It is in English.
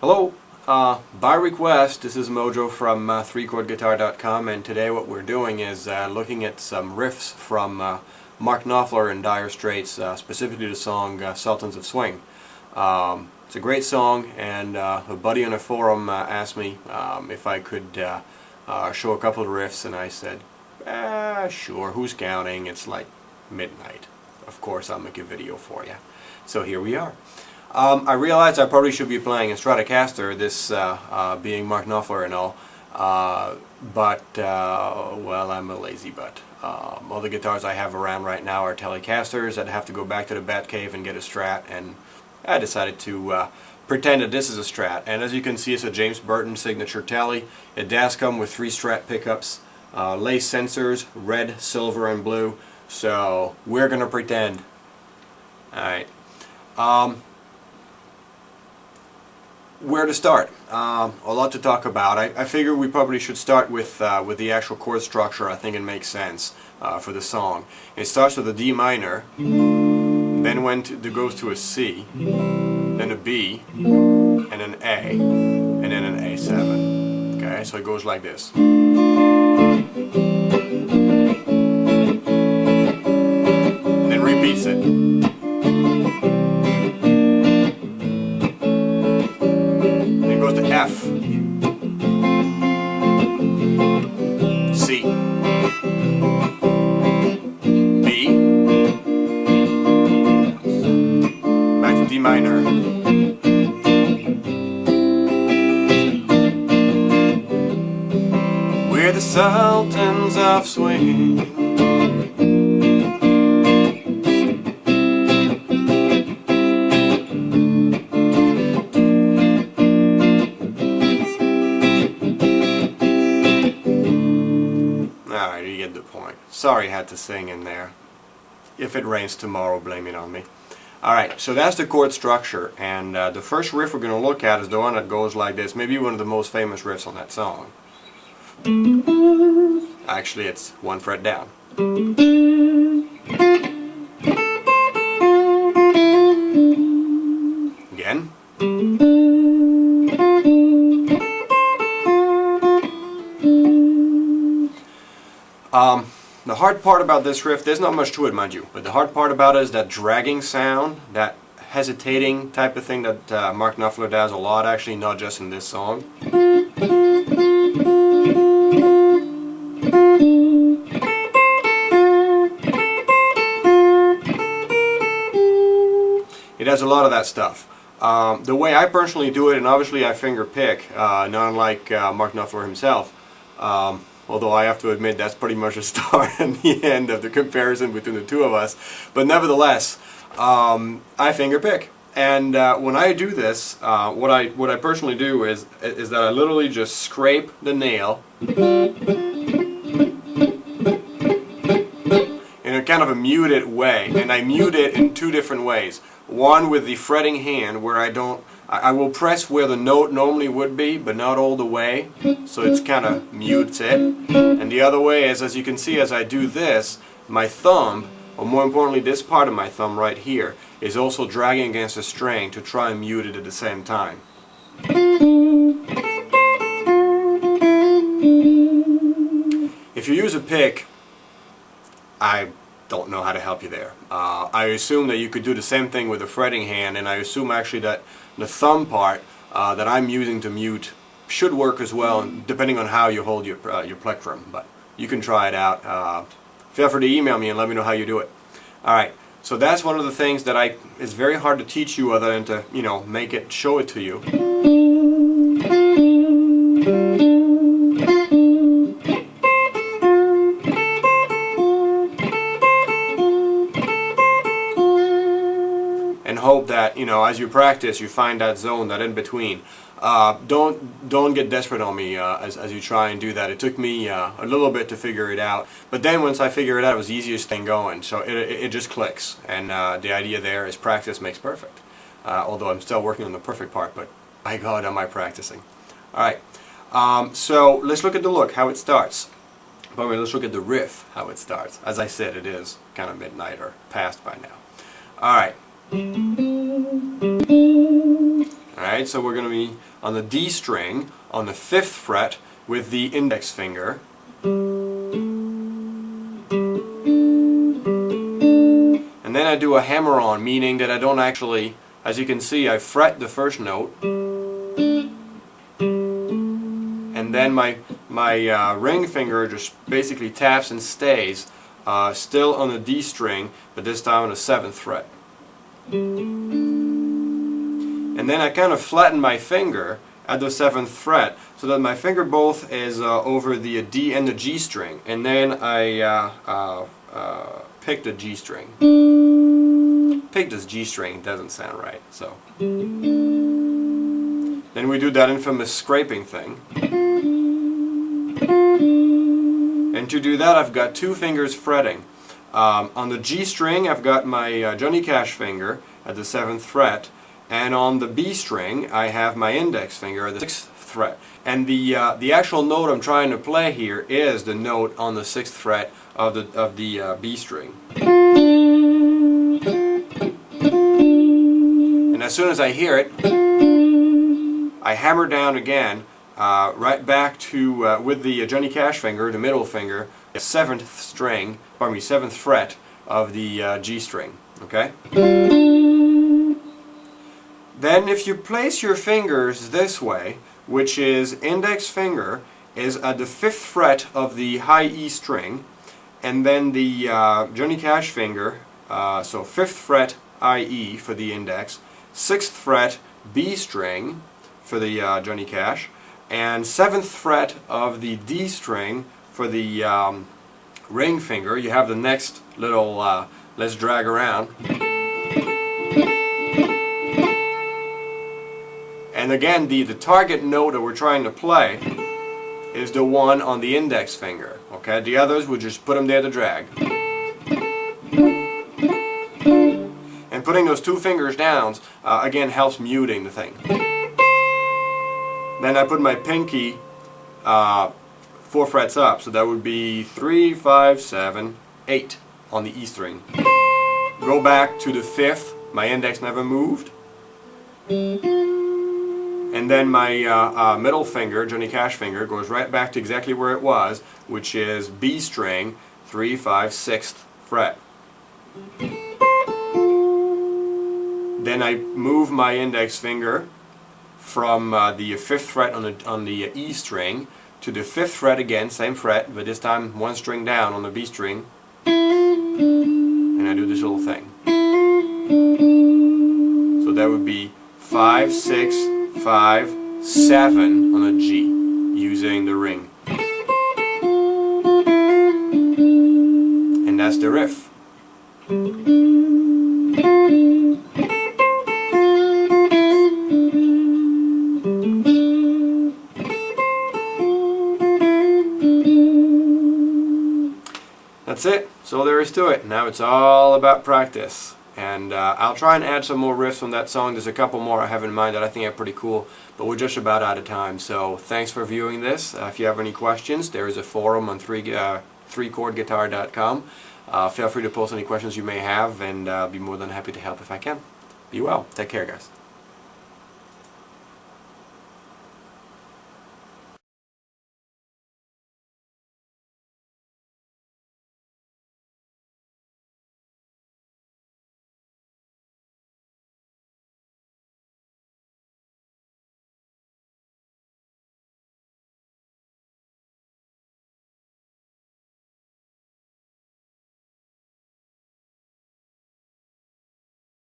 Hello, by request, this is Mojo from ThreeChordGuitar.com, and today what we're doing is looking at some riffs from Mark Knopfler and Dire Straits, specifically the song Sultans of Swing. It's a great song, and a buddy on a forum asked me if I could show a couple of riffs, and I said, sure, who's counting? It's like midnight. Of course I'll make a video for you. So here we are. I realized I probably should be playing a Stratocaster, this being Mark Knopfler and all, but, well, I'm a lazy butt. All the guitars I have around right now are Telecasters. I'd have to go back to the Batcave and get a Strat, and I decided to pretend that this is a Strat. And as you can see, it's a James Burton signature Tele. It does come with 3 Strat pickups, lace sensors, red, silver, and blue. So we're going to pretend. Alright. Where to start? A lot to talk about. I figure we probably should start with the actual chord structure. I think it makes sense for the song. It starts with a D minor, then goes to a C, then a B, and an A, and then an A7. Okay, so it goes like this. Then repeats it. F, C, B, back to D minor, we're the Sultans of Swing. Alright, you get the point. Sorry I had to sing in there. If it rains tomorrow, blame it on me. Alright, so that's the chord structure, and the first riff we're going to look at is the one that goes like this. Maybe one of the most famous riffs on that song. Actually, it's 1 fret down. Again. The hard part about this riff, there's not much to it, mind you, but the hard part about it is that dragging sound, that hesitating type of thing that Mark Knopfler does a lot, actually, not just in this song. It has a lot of that stuff. The way I personally do it, and obviously I finger pick, not unlike Mark Knopfler himself, although I have to admit that's pretty much a start and the end of the comparison between the two of us. But nevertheless, I finger pick. And when I do this, what I personally do is that I literally just scrape the nail in a kind of a muted way. And I mute it in 2 different ways. One with the fretting hand, where I will press where the note normally would be, but not all the way, so it's kind of mutes it. And the other way is, as you can see, as I do this, my thumb, or more importantly this part of my thumb right here, is also dragging against the string to try and mute it at the same time. If you use a pick, I don't know how to help you there. I assume that you could do the same thing with the fretting hand, and I assume actually that the thumb part that I'm using to mute should work as well, depending on how you hold your plectrum. But you can try it out. Feel free to email me and let me know how you do it. Alright, so that's one of the things that it's very hard to teach you other than to, show it to you. And hope that, as you practice, you find that zone, that in between. Don't get desperate on me as you try and do that. It took me a little bit to figure it out, but then once I figured it out, it was the easiest thing going. So it just clicks, and the idea there is practice makes perfect. Although I'm still working on the perfect part, but by God, am I practicing. Alright, so let's look at the look, how it starts. But let's look at the riff, how it starts. As I said, it is kind of midnight or past by now. Alright. Alright, so we're going to be on the D string on the 5th fret with the index finger. And then I do a hammer-on, meaning that I don't actually, as you can see, I fret the first note, and then my ring finger just basically taps and stays still on the D string, but this time on the 7th fret. And then I kind of flatten my finger at the 7th fret so that my finger both is over the D and the G string, and then I pick the G string. Pick this G string doesn't sound right, so. Then we do that infamous scraping thing. And to do that, I've got 2 fingers fretting. On the G string, I've got my Johnny Cash finger at the 7th fret, and on the B string, I have my index finger at the 6th fret. And the actual note I'm trying to play here is the note on the 6th fret of the B string. And as soon as I hear it, I hammer down again, right back to with the Johnny Cash finger, the middle finger, the 7th string, pardon me, 7th fret of the G string. Okay. Then, if you place your fingers this way, which is index finger is at the 5th fret of the high E string, and then the Johnny Cash finger, so 5th fret IE for the index, 6th fret B string for the Johnny Cash, and 7th fret of the D string for the ring finger. You have the next little let's drag around. And again, the target note that we're trying to play is the one on the index finger. Okay, the others we just put them there to drag. And putting those 2 fingers down again helps muting the thing. Then I put my pinky 4 frets up, so that would be 3, 5, 7, 8 on the E string. Go back to the 5th, my index never moved. And then my middle finger, Johnny Cash finger, goes right back to exactly where it was, which is B string, 3, 5, 6th fret. Then I move my index finger from the 5th fret on the E string to the 5th fret again, same fret, but this time 1 string down on the B string, and I do this little thing. So that would be 5, 6, 5, 7 on a G, using the ring. And that's the riff. That's it. So there is to it. Now it's all about practice. And I'll try and add some more riffs on that song. There's a couple more I have in mind that I think are pretty cool, but we're just about out of time. So thanks for viewing this. If you have any questions, there is a forum on ThreeChordGuitar.com. Feel free to post any questions you may have, and I'll be more than happy to help if I can. Be well. Take care, guys.